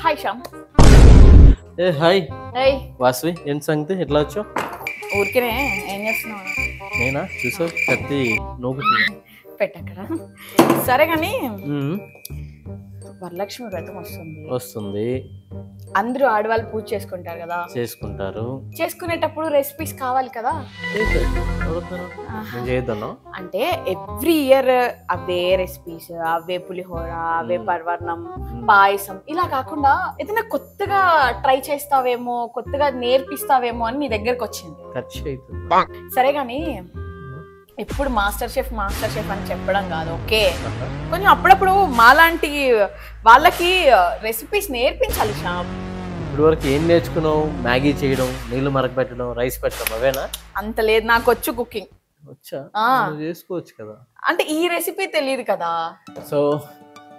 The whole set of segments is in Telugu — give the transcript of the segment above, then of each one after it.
హాయ్ శ్యామ్. ఏ హాయ్ హాయ్. వాసవి ఏంటి సంగతి ఎట్లా వచ్చావు? ఊరికేనే ఏం చేస్తున్నావు? నేనా చూసావు కత్తి నోకుతుంది పెట్టక్కడ. సరే కానీ వరలక్ష్మి వ్రతం వస్తుంది. అందరూ ఆడవాళ్ళు పూజ చేసుకుంటారు కదా, చేసుకుంటారు. చేసుకునేటప్పుడు రెసిపీస్ కావాలి కదా. అంటే ఎవ్రీ ఇయర్ అవే రెసిపీస్, అవే పులిహోర, అవే పర్వన్నం, పాయసం, ఇలా కాకుండా ఏదైనా కొత్తగా ట్రై చేస్తావేమో, కొత్తగా నేర్పిస్తావేమో అని నీ దగ్గరకు వచ్చింది. సరే గాని ఎప్పుడు మాస్టర్ షెఫ్ అని చెప్పడం కాదు, ఓకే? కొంచెం అప్పుడప్పుడు మాలాంటి వాళ్ళకి రెసిపీస్ నేర్పించాలి శ్యామ్. ఇప్పుడు వరకు ఏం నేర్చుకున్నావు? మ్యాగీ చేయడం, నీళ్లు మరకపెట్టడం, రైస్ పెట్టడం, అవేనా? అంత లేదు, నాకు వచ్చు కుకింగ్. వచ్చా? చేసుకోవచ్చు కదా. అంటే ఈ రెసిపీ తెలియదు కదా. సో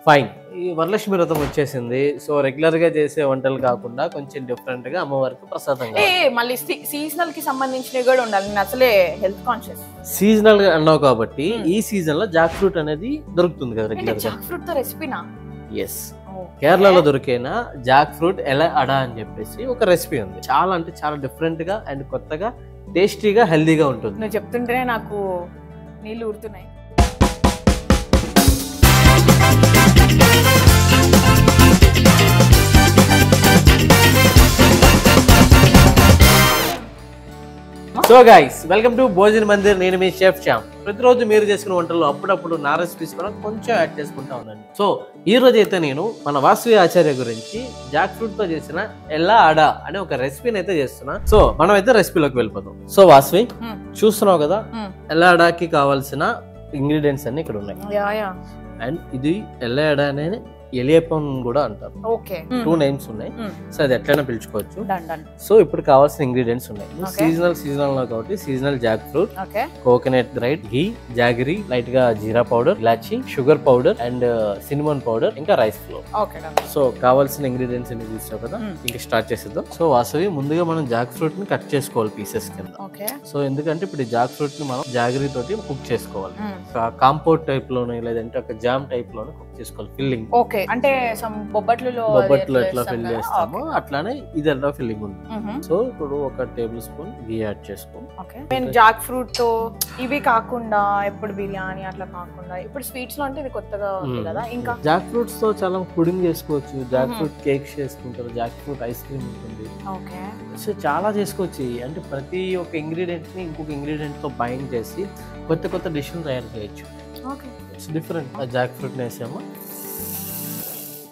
ఫైన్, ఈ వరలక్ష్మి వ్రతం వచ్చేసింది. సో రెగ్యులర్ గా చేసే వంటలు కాకుండా కొంచెం డిఫరెంట్ గా అమ్మవారికి ప్రసాదం. మళ్ళీ సీజనల్ కి సంబంధించినవి కూడా ఉండాలి. నేను అసలే హెల్త్ కాన్షియస్. సీజనల్ గా అన్నావు కాబట్టి ఈ సీజన్ లో జాక్ ఫ్రూట్ అనేది దొరుకుతుంది కదా రెగ్యులర్ గా. జాక్ ఫ్రూట్ తో రెసిపీనా? ఎస్, కేరళలో దొరికేనా జాక్ ఫ్రూట్ ఎలా అడా అని చెప్పేసి ఒక రెసిపీ ఉంది. చాలా అంటే చాలా డిఫరెంట్ గా అండ్ కొత్తగా, టేస్టీగా, హెల్దీగా ఉంటుంది. నువ్వు చెప్తుంటేనే నాకు నీళ్ళు ఊరుతున్నాయి. So guys, welcome to Bhojan Mandir. నేను మీ షెఫ్ శ్యామ్. ప్రతిరోజు మీరు చేసుకున్న వంటల్లో అప్పుడప్పుడు నా రెసిపీస్ కూడా కొంచెం యాడ్ చేసుకుంటా ఉన్నాను. సో ఈ రోజు అయితే నేను మన వాసవి ఆచార్య గురించి జాక్ ఫ్రూట్ తో చేసిన ఎలా అడా అనే ఒక రెసిపీని అయితే చేస్తున్నా. సో మనం అయితే రెసిపీలోకి వెళ్ళిపోతాం. సో వాసవి, చూస్తున్నావు కదా ఎలా అడాకి కావాల్సిన ఇంగ్రీడియంట్స్ అన్ని ఇక్కడ ఉన్నాయి. అండ్ ఇది ఎలా అడా అనేది ఎలియప్పం కూడా అంటారు. టూ నేమ్స్ ఉన్నాయి. సో అది ఎట్లయినా పిలుచుకోవచ్చు. సో ఇప్పుడు కావాల్సిన ఇంగ్రీడియంట్స్ ఉన్నాయి. సీజనల్ కాబట్టి seasonal jackfruit, coconut dried, ghee, jaggery, light గా జీరా పౌడర్, ఇలాచి, sugar powder and cinnamon powder, ఇంకా రైస్ ఫ్లోర్. సో కావాల్సిన ఇంగ్రీడియంట్స్ అన్ని చూసావు కదా, ఇంకా స్టార్ట్ చేసేద్దాం. సో వాసవి, ముందుగా మనం జాక్ ఫ్రూట్ ని కట్ చేసుకోవాలి పీసెస్ కింద. సో ఎందుకంటే ఇప్పుడు ఈ జాక్ ఫ్రూట్ ని మనం జాగరీ తోటి కుక్ చేసుకోవాలి. కాంపోర్ట్ టైప్ లోనే లేదంటే ఒక జామ్ టైప్ లోనే కుక్ చేసుకోవాలి. ఫిల్లింగ్ అంటే బొబ్బట్లు ఎట్లా ఫిల్ చేస్తామో అట్లానే ఇది ఎలా ఫిల్లింగ్ ఉంటుంది. సో ఇప్పుడు ఒక టేబుల్ స్పూన్ ఘీ యాడ్ చేసుకో. జాక్ ఫ్రూట్ తో ఇవి కాకుండా ఎప్పుడు బిర్యానీ అట్లా కాకుండా ఇప్పుడు స్వీట్స్ లో అంటే ఇది కొత్తగా ఉంది కదా. ఇంకా జాక్ ఫ్రూట్స్ తో చాలా పుడింగ్ చేసుకోవచ్చు. జాక్ ఫ్రూట్ కేక్స్ చేసుకుంటారు. జాక్ ఫ్రూట్ ఐస్ క్రీమ్ ఉంటుంది. సో చాలా చేసుకోవచ్చు. అంటే ప్రతి ఒక్క ఇంగ్రీడియంట్ ని ఇంకొక ఇంగ్రీడియంట్ తో బైండ్ చేసి కొత్త కొత్త డిష్ తయారు చేయొచ్చు. It's different. జాక్ ఫ్రూట్ వేసాము,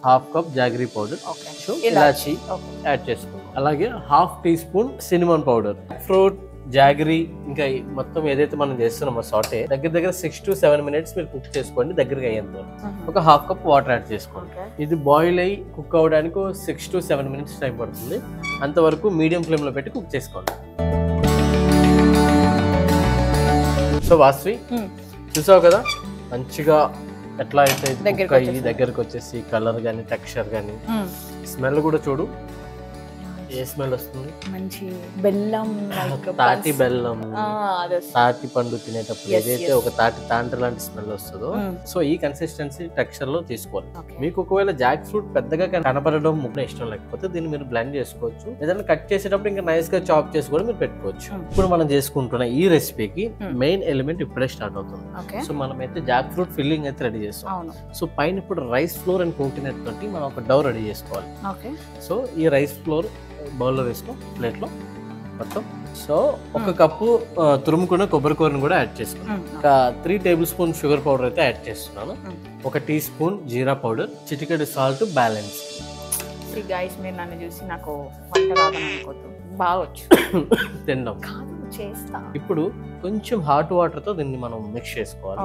హాఫ్ కప్ జాగరీ పౌడర్, ఇలాచి యాడ్ చేసుకోండి. అలాగే half teaspoon cinnamon powder. Fruit, jaggery ఇంకా మొత్తం ఏదైతే మనం చేస్తున్నామో సాటే దగ్గర 6 to 7 minutes మీరు కుక్ చేసుకోండి. దగ్గరగా అయ్యేంత ఒక హాఫ్ కప్ వాటర్ యాడ్ చేసుకోండి. ఇది బాయిల్ అయ్యి కుక్ అవడానికి 6 to 7 minutes టైం పడుతుంది. అంతవరకు మీడియం ఫ్లేమ్ లో పెట్టి కుక్ చేసుకోండి. సో వాసవి, చూసావు కదా మంచిగా ఎట్లా అయితే దగ్గరకు వచ్చేసి కలర్ గానీ, టెక్స్చర్ గానీ, స్మెల్ కూడా చూడు ఏ స్మెల్ వస్తుంది. మంచి బెల్లం, తాటి బెల్లం, తాటి పండు తినేటప్పుడు ఏదైతే ఒక తాండ్ర లాంటి స్మెల్ వస్తుందో, సో ఈ కన్సిస్టెన్సీ టెక్స్చర్ లో తీసుకోవాలి. మీకు ఒకవేళ జాక్ ఫ్రూట్ పెద్దగా కనపడడం ముఖ్య ఇష్టం లేకపోతే దీన్ని మీరు బ్లెండ్ చేసుకోవచ్చు. ఏదైనా కట్ చేసేటప్పుడు ఇంకా నైస్ గా చాప్ చేసి కూడా మీరు పెట్టుకోవచ్చు. ఇప్పుడు మనం చేసుకుంటున్న ఈ రెసిపీకి మెయిన్ ఎలిమెంట్ ఇప్పుడే స్టార్ట్ అవుతుంది. సో మనం అయితే జాక్ ఫ్రూట్ ఫిల్లింగ్ అయితే రెడీ చేస్తాం. సో పైన ఇప్పుడు రైస్ ఫ్లోర్ అండ్ కోకోనట్ తోటి మనం ఒక డౌ రెడీ చేసుకోవాలి. సో ఈ రైస్ ఫ్లోర్ బౌల్లో వేసుకో, ప్లేట్ లో మొత్తం. సో ఒక కప్పు తురుముకున్న కొబ్బరికూరను కూడా యాడ్ చేసుకున్నాను. ఒక 3 tablespoons షుగర్ పౌడర్ అయితే యాడ్ చేస్తున్నాను. 1 టీ స్పూన్ జీరా పౌడర్, చిటికెడు సాల్ట్ బ్యాలెన్స్. మీరు నన్ను చూసి నాకు వంట రాదనుకోవద్దు, బాగొచ్చు తినడం. ఇప్పుడు కొంచెం హాట్ వాటర్ తో దీన్ని మనం మిక్స్ చేసుకోవాలి.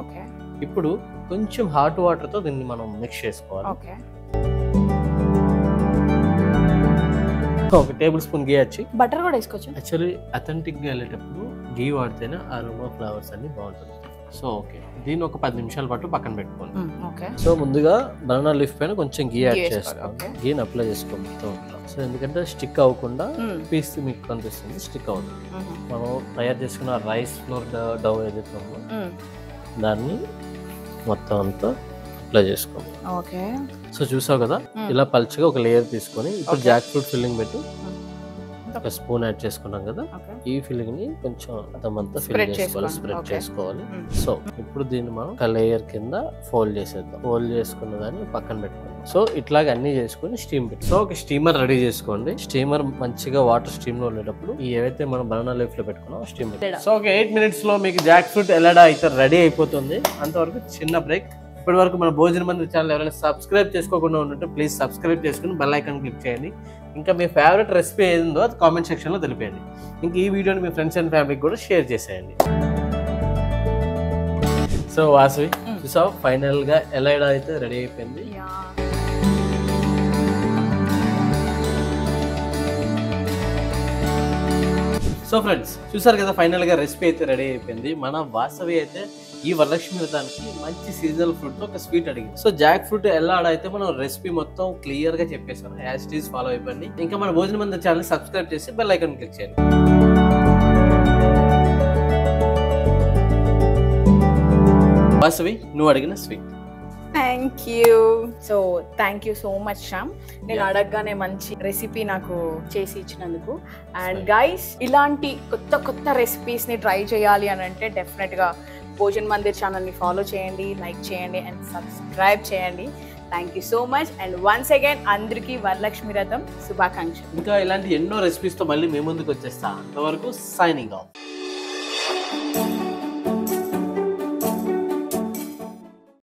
ఒక టేబుల్ స్పూన్ ఘీ వచ్చి, బటర్ కూడా వేసుకోవచ్చు. యాక్చువల్లీ అథెంటిక్ గా వెళ్ళేటప్పుడు ఘీ వాడితేనే అరోమా ఫ్లేవర్స్ అన్ని బాగుంటుంది. సో ఓకే, దీన్ని ఒక 10 నిమిషాల పాటు పక్కన పెట్టుకోండి. సో ముందుగా బనానా లీఫ్ పైన కొంచెం ఘీ యాడ్ చేసుకోండి. ఘీని అప్లై చేసుకోండి. సో ఎందుకంటే స్టిక్ అవ్వకుండా పీస్ మీకు కనిపిస్తుంది, స్టిక్ అవుతుంది. మనం తయారు చేసుకున్న రైస్ ఫ్లోర్ డౌ ఏదైతే ఉందో దాన్ని మొత్తం అంతా ఇట్లా చేసుకోండి. ఓకే. సో చూసావు కదా, ఇలా పల్చగా ఒక లేయర్ తీసుకొని ఇప్పుడు జాక్ ఫ్రూట్ ఫిల్లింగ్ పెట్టు. ఒక స్పూన్ యాడ్ చేసుకున్నాం కదా, ఈ ఫిల్లింగ్ ని కొంచెం అంతా ఫిల్ చేసుకోవాలి, స్ప్రెడ్ చేసుకోవాలి. సో ఇప్పుడు దీన్ని మనం ఒక లేయర్ కింద ఫోల్డ్ చేసేద్దాం. ఫోల్డ్ చేసుకున్న దాన్ని పక్కన పెట్టుకోండి. సో ఇట్లాగ అన్ని చేసుకుని స్టీమ్ పెట్టి, సో ఒక స్టీమర్ రెడీ చేసుకోండి. స్టీమర్ మంచిగా వాటర్ స్టీమ్ లో ఉండేటప్పుడు ఈ ఏవైతే మనం బనానా లీఫ్ లో పెట్టుకున్నాం స్టీమ్ పెట్టి. సో ఒక 8 minutes లో మీకు జాక్ ఫ్రూట్ ఎలాడా అయితే రెడీ అయిపోతుంది. అంతవరకు చిన్న బ్రేక్. ఇప్పటి వరకు మన భోజన మందిర్ ఛానల్ ఎవరైనా సబ్స్క్రైబ్ చేసుకోకుండా ఉంటే ప్లీజ్ సబ్స్క్రైబ్ చేసుకుని బెల్ ఐకాన్ క్లిక్ చేయండి. ఇంకా మీ ఫేవరెట్ రెసిపీ ఏదో అది కామెంట్ సెక్షన్లో తెలిపేయండి. ఇంకా ఈ వీడియోని మీ ఫ్రెండ్స్ అండ్ ఫ్యామిలీకి కూడా షేర్ చేసేయండి. సో వాసవి చూసావు, ఫైనల్గా ఎలాడా అయితే రెడీ అయిపోయింది. సో ఫ్రెండ్స్ చూసారు కదా, ఫైనల్గా రెసిపీ అయితే రెడీ అయిపోయింది. మన వాసవి అయితే ఈ వరలక్ష్మి వ్రతానికి మంచి సీజనల్ ఫ్రూట్ తో ఒక స్వీట్ అడిగింది. సో జాక్ ఫ్రూట్ ఎలా ఆడైతే మనం రెసిపీ మొత్తం క్లియర్ గా చెప్పేసాను. యాజ్ ఇట్ ఈస్ ఫాలో అయిపోయింది. ఇంకా మన భోజన మందిర్ ఛానల్ సబ్స్క్రైబ్ చేసి బెల్ ఐకాన్ క్లిక్ చేయండి. వాసవి నువ్వు అడిగిన sweet. Thank you. So thank you so much Shyam. నేను అడగగానే మంచి రెసిపీ నాకు చేసి ఇచ్చినందుకు. అండ్ గైస్, ఇలాంటి కొత్త కొత్త రెసిపీస్ ని ట్రై చేయాలి అని అంటే డెఫినెట్ గా భోజన్ మందిర్ ఛానల్ ని ఫాలో చేయండి, లైక్ చేయండి అండ్ సబ్స్క్రైబ్ చేయండి. Thank you so much. And once again అందరికీ వరలక్ష్మి వ్రతం శుభాకాంక్షలు. ఇంకా ఇలాంటి ఎన్నో రెసిపీస్ తో మళ్ళీ మీ ముందుకు వచ్చేస్తా. అంతవరకు సైనింగ్ ఆఫ్.